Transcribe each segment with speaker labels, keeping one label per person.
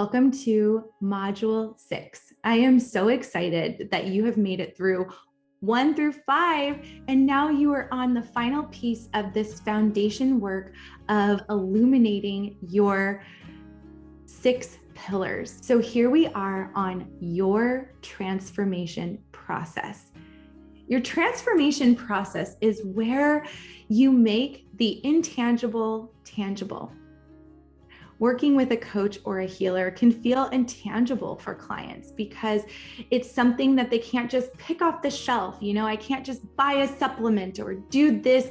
Speaker 1: Welcome to Module 6. I am so excited that you have made it through 1 through 5, and now you are on the final piece of this foundation work of illuminating your 6 pillars. So here we are on your transformation process. Your transformation process is where you make the intangible tangible. Working with a coach or a healer can feel intangible for clients because it's something that they can't just pick off the shelf. I can't just buy a supplement or do this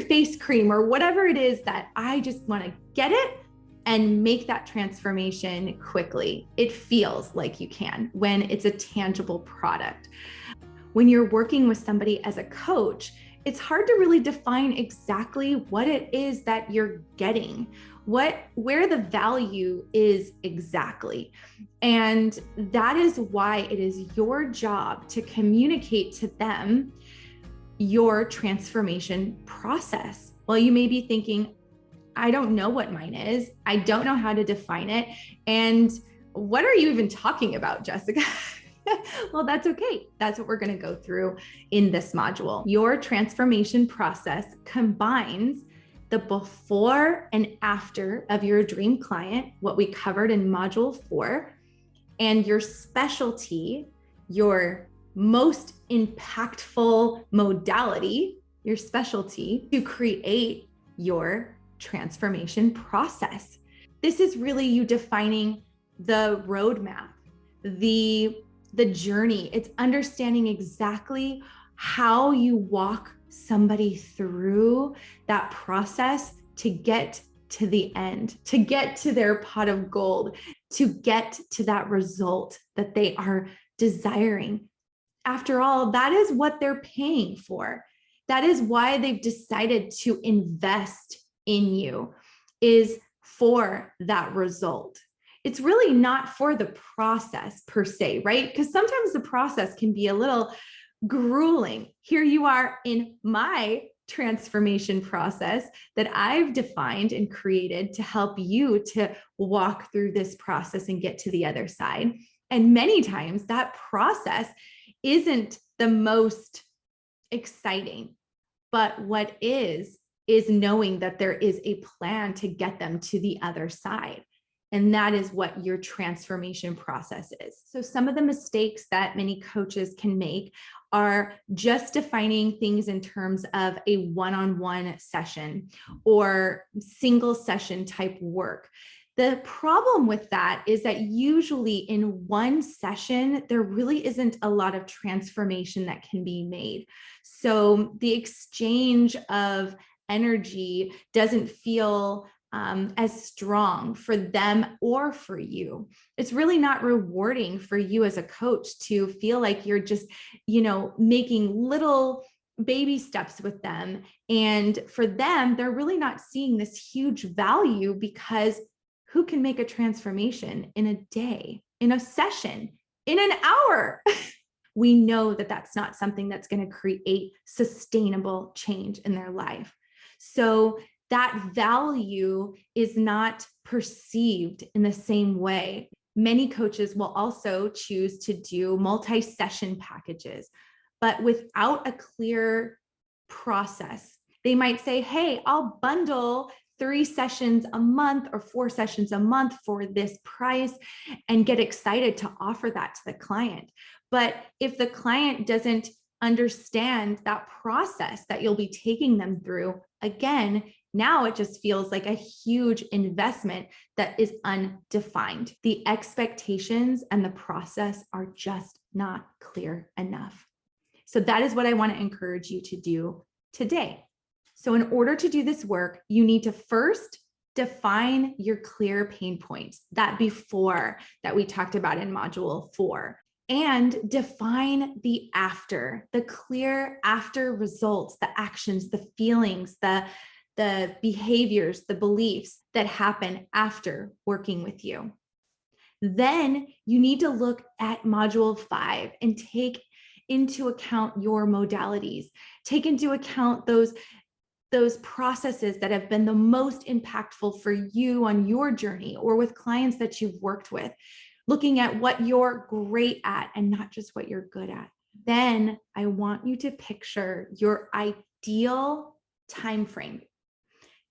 Speaker 1: face cream or whatever it is that I just want to get it and make that transformation quickly. It feels like you can when it's a tangible product. When you're working with somebody as a coach, it's hard to really define exactly what it is that you're getting, where the value is exactly. And that is why it is your job to communicate to them your transformation process. Well, you may be thinking, I don't know what mine is. I don't know how to define it. And what are you even talking about, Jessica? Well, that's okay. That's what we're going to go through in this module. Your transformation process combines the before and after of your dream client, what we covered in module 4, and your specialty, your most impactful modality, your specialty, to create your transformation process. This is really you defining the roadmap, the journey. It's understanding exactly how you walk somebody through that process to get to the end, to get to their pot of gold, to get to that result that they are desiring. After all, that is what they're paying for. That is why they've decided to invest in you, is for that result. It's really not for the process per se, right? Because sometimes the process can be a little grueling. Here you are in my transformation process that I've defined and created to help you to walk through this process and get to the other side. And many times that process isn't the most exciting, but what is knowing that there is a plan to get them to the other side. And that is what your transformation process is. So some of the mistakes that many coaches can make are just defining things in terms of a one-on-one session or single session type work. The problem with that is that usually in one session, there really isn't a lot of transformation that can be made. So the exchange of energy doesn't feel as strong for them or for you. It's really not rewarding for you as a coach to feel like you're just, making little baby steps with them. And for them, they're really not seeing this huge value because who can make a transformation in a day, in a session, in an hour? We know that that's not something that's going to create sustainable change in their life. So that value is not perceived in the same way. Many coaches will also choose to do multi-session packages, but without a clear process. They might say, hey, I'll bundle 3 sessions a month or 4 sessions a month for this price and get excited to offer that to the client. But if the client doesn't understand that process that you'll be taking them through, again, now it just feels like a huge investment that is undefined. The expectations and the process are just not clear enough. So that is what I want to encourage you to do today. So in order to do this work, you need to first define your clear pain points, that before that we talked about in module 4. And define the after, the clear after results, the actions, the feelings, the behaviors, the beliefs that happen after working with you. Then you need to look at module 5 and take into account your modalities. Take into account those those processes that have been the most impactful for you on your journey or with clients that you've worked with, looking at what you're great at and not just what you're good at. Then I want you to picture your ideal time frame,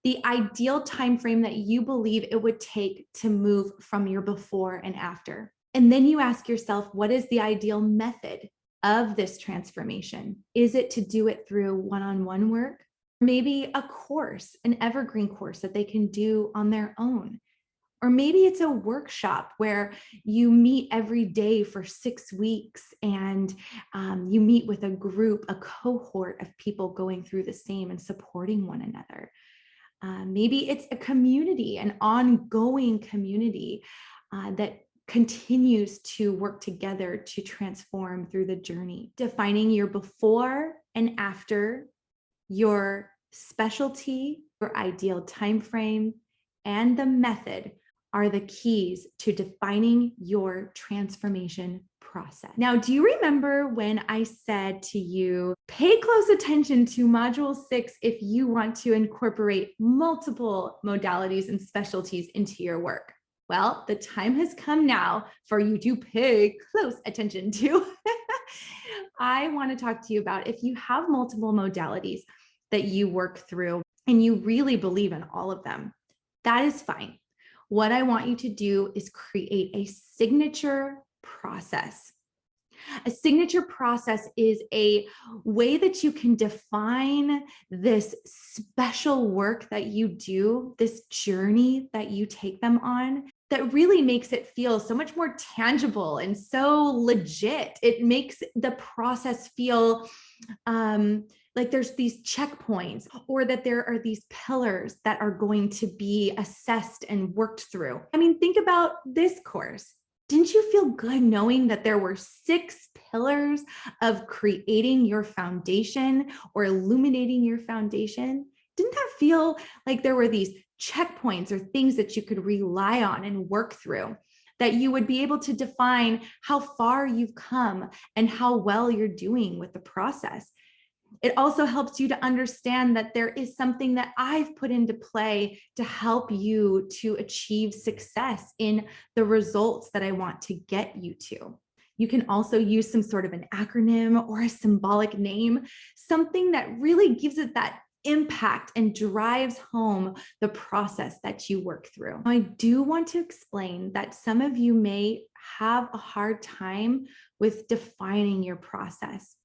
Speaker 1: the ideal time frame that you believe it would take to move from your before and after. And then you ask yourself, what is the ideal method of this transformation? Is it to do it through one-on-one work? Maybe a course, an evergreen course that they can do on their own. Or maybe it's a workshop where you meet every day for 6 weeks and you meet with a group, a cohort of people going through the same and supporting one another. Maybe it's a community, an ongoing community that continues to work together to transform through the journey. Defining your before and after, your specialty, your ideal time frame, and the method are the keys to defining your transformation process. Now, do you remember when I said to you, pay close attention to Module 6 if you want to incorporate multiple modalities and specialties into your work? Well, the time has come now for you to pay close attention to. I want to talk to you about if you have multiple modalities that you work through and you really believe in all of them, that is fine. What I want you to do is create a signature process. A signature process is a way that you can define this special work that you do, this journey that you take them on, that really makes it feel so much more tangible and so legit. It makes the process feel like there's these checkpoints, or that there are these pillars that are going to be assessed and worked through. I mean, think about this course. Didn't you feel good knowing that there were 6 pillars of creating your foundation or illuminating your foundation? Didn't that feel like there were these checkpoints or things that you could rely on and work through, that you would be able to define how far you've come and how well you're doing with the process? It also helps you to understand that there is something that I've put into play to help you to achieve success in the results that I want to get you to. You can also use some sort of an acronym or a symbolic name, something that really gives it that impact and drives home the process that you work through. I do want to explain that some of you may have a hard time with defining your process.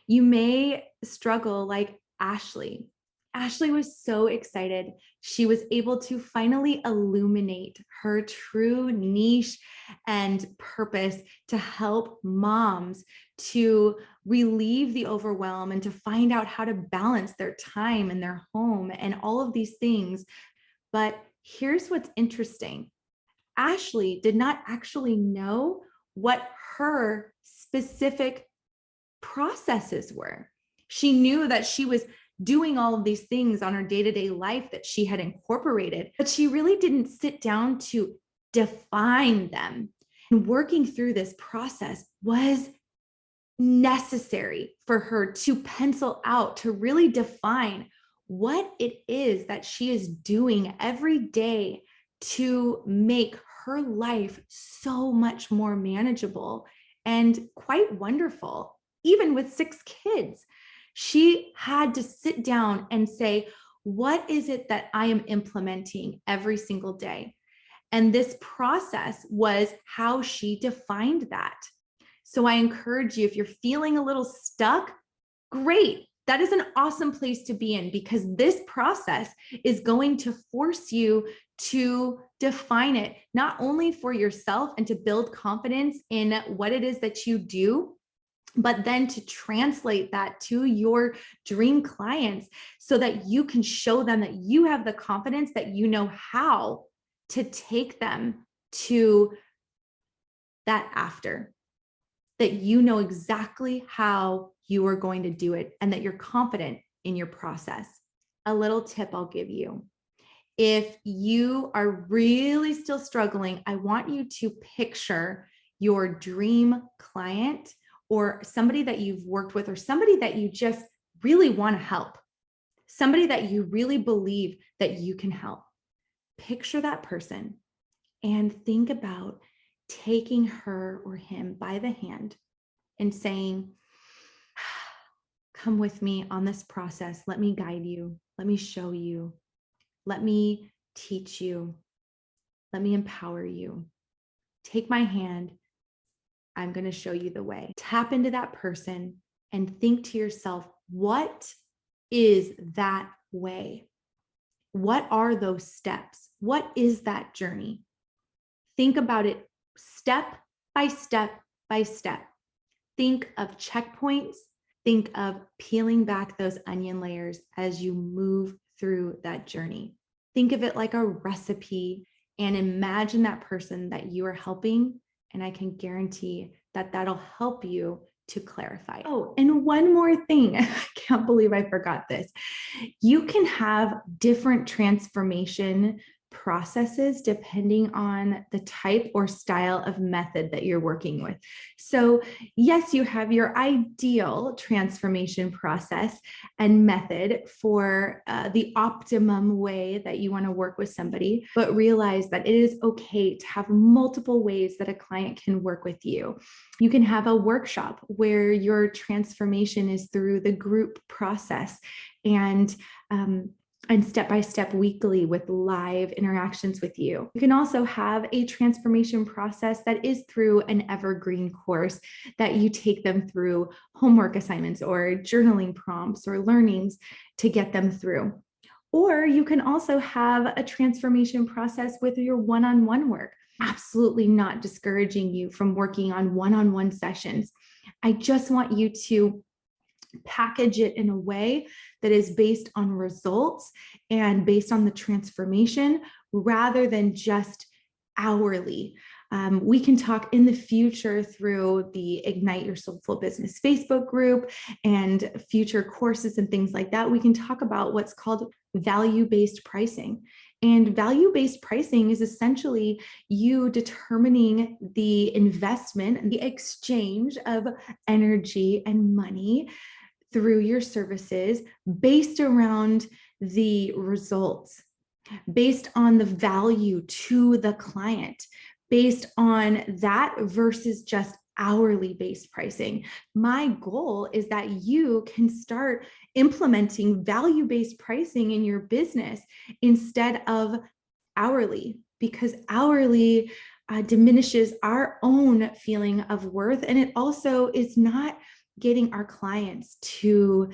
Speaker 1: You may struggle like Ashley. Ashley was so excited. She was able to finally illuminate her true niche and purpose to help moms to relieve the overwhelm and to find out how to balance their time and their home and all of these things. But here's what's interesting. Ashley did not actually know what her specific processes were. She knew that she was doing all of these things on her day-to-day life that she had incorporated, but she really didn't sit down to define them. And working through this process was necessary for her to pencil out, to really define what it is that she is doing every day to make her life so much more manageable and quite wonderful. Even with 6 kids, she had to sit down and say, what is it that I am implementing every single day? And this process was how she defined that. So I encourage you, if you're feeling a little stuck, great. That is an awesome place to be in, because this process is going to force you to define it, not only for yourself and to build confidence in what it is that you do, but then to translate that to your dream clients so that you can show them that you have the confidence, that you know how to take them to that after, that you know exactly how you are going to do it and that you're confident in your process. A little tip I'll give you. If you are really still struggling, I want you to picture your dream client or somebody that you've worked with or somebody that you just really want to help. somebody that you really believe that you can help. Picture that person and think about taking her or him by the hand and saying, come with me on this process. Let me guide you. Let me show you. Let me teach you. Let me empower you. Take my hand. I'm going to show you the way. Tap into that person and think to yourself, what is that way? What are those steps? What is that journey? Think about it step by step by step. Think of checkpoints. Think of peeling back those onion layers as you move through that journey. Think of it like a recipe and imagine that person that you are helping. And I can guarantee that that'll help you to clarify. Oh, and one more thing. I can't believe I forgot this. You can have different transformation processes depending on the type or style of method that you're working with. So yes, you have your ideal transformation process and method for the optimum way that you want to work with somebody, but realize that it is okay to have multiple ways that a client can work with you. You can have a workshop where your transformation is through the group process and step-by-step weekly with live interactions with you. You can also have a transformation process that is through an evergreen course that you take them through homework assignments or journaling prompts or learnings to get them through. Or you can also have a transformation process with your one-on-one work. Absolutely not discouraging you from working on one-on-one sessions. I just want you to package it in a way that is based on results and based on the transformation rather than just hourly. We can talk in the future through the Ignite Your Soulful Business Facebook group and future courses and things like that. We can talk about what's called value-based pricing. And value-based pricing is essentially you determining the investment, the exchange of energy and money through your services based around the results, based on the value to the client, based on that versus just hourly based pricing. My goal is that you can start implementing value-based pricing in your business instead of hourly, because hourly diminishes our own feeling of worth. And it also is not getting our clients to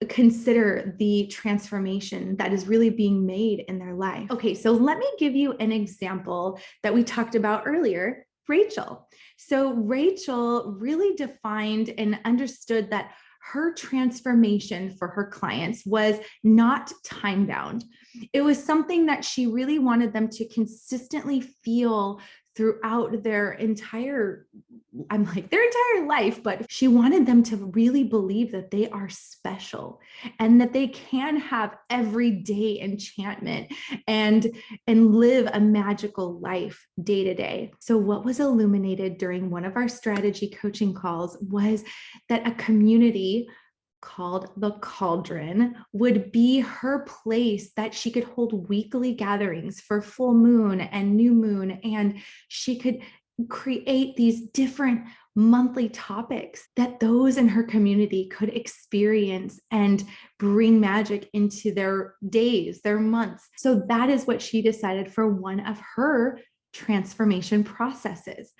Speaker 1: consider the transformation that is really being made in their life. Okay, so let me give you an example that we talked about earlier, Rachel. So Rachel really defined and understood that her transformation for her clients was not time bound. It was something that she really wanted them to consistently feel throughout their entire life, but she wanted them to really believe that they are special and that they can have everyday enchantment and live a magical life day to day. So what was illuminated during one of our strategy coaching calls was that a community called the Cauldron would be her place that she could hold weekly gatherings for full moon and new moon, and she could create these different monthly topics that those in her community could experience and bring magic into their days, their months. So that is what she decided for one of her transformation processes.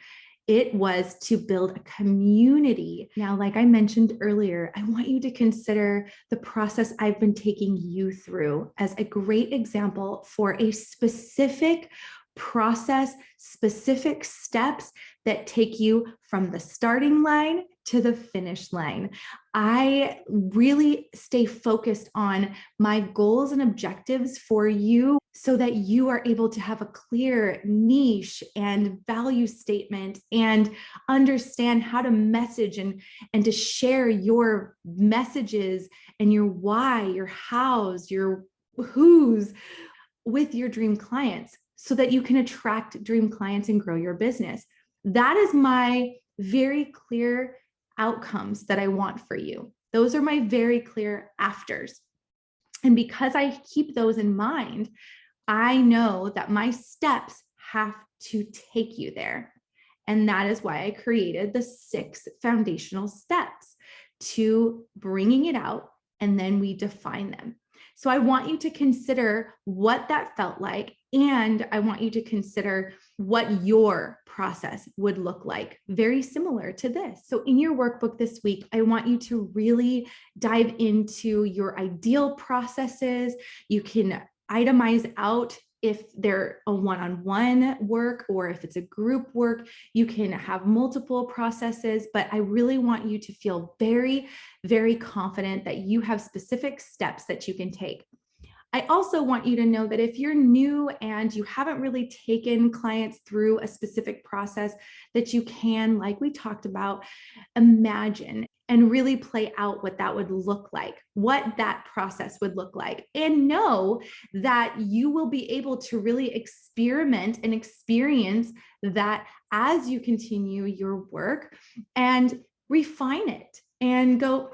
Speaker 1: It was to build a community. Now, like I mentioned earlier, I want you to consider the process I've been taking you through as a great example for a specific process, specific steps that take you from the starting line to the finish line. I really stay focused on my goals and objectives for you so that you are able to have a clear niche and value statement and understand how to message and to share your messages and your why, your hows, your who's with your dream clients so that you can attract dream clients and grow your business. That is my very clear outcomes that I want for you. Those are my very clear afters. And because I keep those in mind, I know that my steps have to take you there. And that is why I created the 6 foundational steps to bringing it out, and then we define them. So I want you to consider what that felt like, and I want you to consider what your process would look like, very similar to this. So in your workbook this week, I want you to really dive into your ideal processes. You can itemize out if they're a one-on-one work or if it's a group work. You can have multiple processes, but I really want you to feel very, very confident that you have specific steps that you can take. I also want you to know that if you're new and you haven't really taken clients through a specific process, that you can, like we talked about, imagine and really play out what that would look like, what that process would look like, and know that you will be able to really experiment and experience that as you continue your work and refine it and go,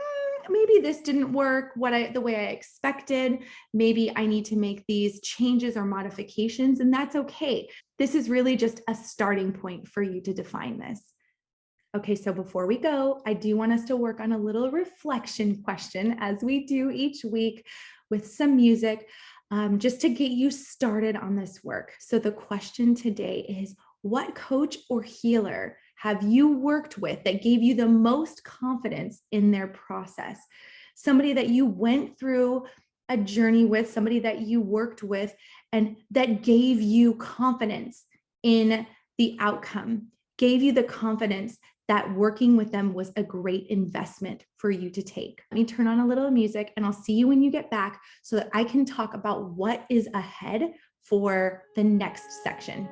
Speaker 1: maybe this didn't work the way I expected. Maybe I need to make these changes or modifications, and that's okay. This is really just a starting point for you to define this. Okay, so before we go, I do want us to work on a little reflection question, as we do each week, with some music, just to get you started on this work. So the question today is, what coach or healer have you worked with that gave you the most confidence in their process? Somebody that you went through a journey with, somebody that you worked with, and that gave you confidence in the outcome, gave you the confidence that working with them was a great investment for you to take. Let me turn on a little music, and I'll see you when you get back so that I can talk about what is ahead for the next section.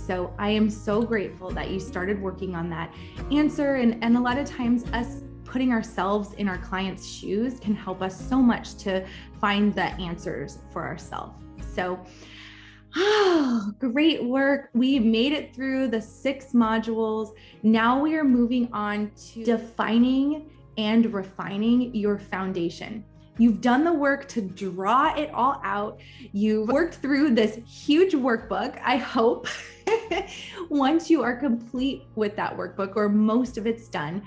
Speaker 1: So I am so grateful that you started working on that answer. And a lot of times us putting ourselves in our clients' shoes can help us so much to find the answers for ourselves. So great work. We made it through the 6 modules. Now we are moving on to defining and refining your foundation. You've done the work to draw it all out. You've worked through this huge workbook, I hope. Once you are complete with that workbook, or most of it's done,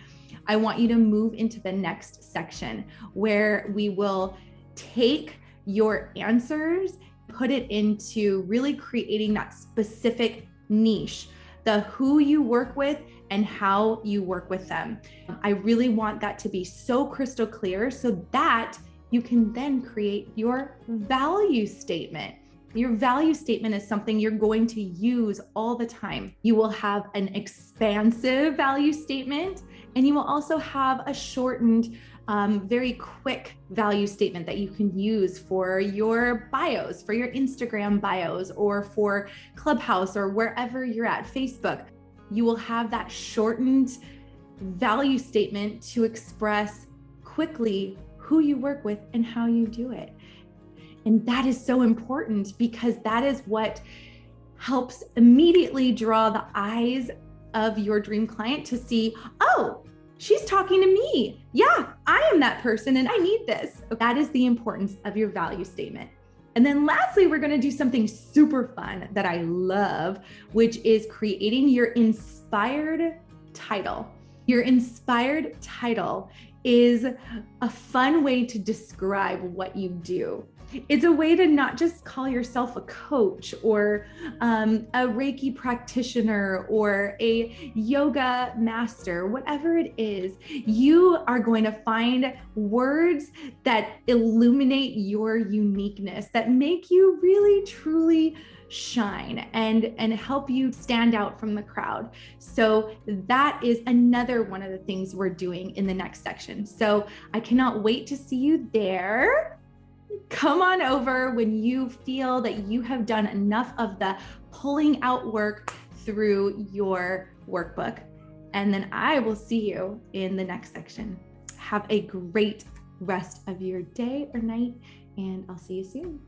Speaker 1: I want you to move into the next section where we will take your answers, put it into really creating that specific niche, the who you work with and how you work with them. I really want that to be so crystal clear so that you can then create your value statement. Your value statement is something you're going to use all the time. You will have an expansive value statement, and you will also have a shortened, very quick value statement that you can use for your bios, for your Instagram bios, or for Clubhouse, or wherever you're at, Facebook. You will have that shortened value statement to express quickly who you work with and how you do it. And that is so important because that is what helps immediately draw the eyes of your dream client to see, oh, she's talking to me. Yeah, I am that person and I need this. That is the importance of your value statement. And then lastly, we're going to do something super fun that I love, which is creating your inspired title. Your inspired title is a fun way to describe what you do. It's a way to not just call yourself a coach or a Reiki practitioner or a yoga master, whatever it is. You are going to find words that illuminate your uniqueness, that make you really, truly shine and help you stand out from the crowd. So that is another one of the things we're doing in the next section. So I cannot wait to see you there. Come on over when you feel that you have done enough of the pulling out work through your workbook. And then I will see you in the next section. Have a great rest of your day or night, and I'll see you soon.